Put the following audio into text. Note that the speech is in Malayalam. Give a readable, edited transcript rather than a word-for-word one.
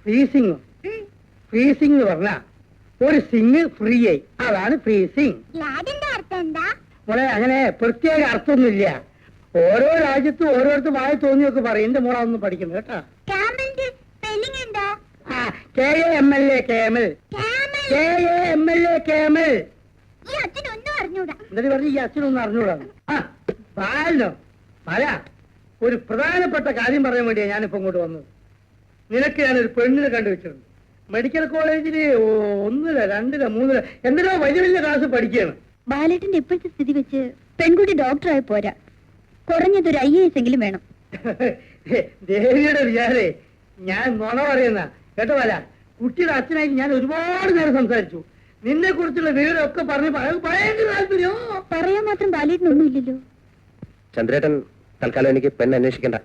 ഫ്രീസിംഗ് ഫ്രീസിംഗ് എന്ന് പറഞ്ഞാ ഒരു സിംഗ് ഫ്രീ ആയി, അതാണ് ഫ്രീസിംഗ്. മോളെ അങ്ങനെ പ്രത്യേക അർത്ഥമൊന്നുമില്ല. ഓരോ രാജ്യത്തും ഓരോരുത്തർ വായി തോന്നിയൊക്കെ പറയും. എന്റെ മോളെ ഒന്നും പഠിക്കുന്നു കേട്ടാ. KAMLA camel, KAMLA camel. എന്നിട്ട് പറഞ്ഞു ഈ അച്ഛനൊന്നും അറിഞ്ഞൂടാ. പാലോ പല ഒരു പ്രധാനപ്പെട്ട കാര്യം പറയാൻ വേണ്ടിയാ ഞാനിപ്പോ ഇങ്ങോട്ട് വന്നത്. നിനക്ക് ഞാനൊരു പെണ്ണിനെ കണ്ടുവച്ചിട്ടുണ്ട്. മെഡിക്കൽ കോളേജില് 1, 2, 3 എന്തിനോ വലിയ വലിയ ക്ലാസ് പഠിക്കുകയാണ്. ബാലേട്ടന്റെ ഇപ്പോഴത്തെ സ്ഥിതി വെച്ച് പെൺകുട്ടി ഡോക്ടറായി പോരാ, കുറഞ്ഞതൊരു IAS എങ്കിലും വേണം. ദേവിയുടെ വിചാരേ ഞാൻ നുണ പറയുന്ന കേട്ടോ. അല്ല, കുട്ടിയുടെ അച്ഛനായിട്ട് ഞാൻ ഒരുപാട് നേരം സംസാരിച്ചു. നിന്നെ കുറിച്ചുള്ള വിവരമൊക്കെ പറഞ്ഞു. ഭയങ്കര താല്പര്യം. പറയാൻ മാത്രം ബാലേട്ടനൊന്നും ഇല്ലല്ലോ. ചന്ദ്രേട്ടൻ തൽക്കാലം എനിക്ക് പെണ്ണ് അന്വേഷിക്കണ്ട.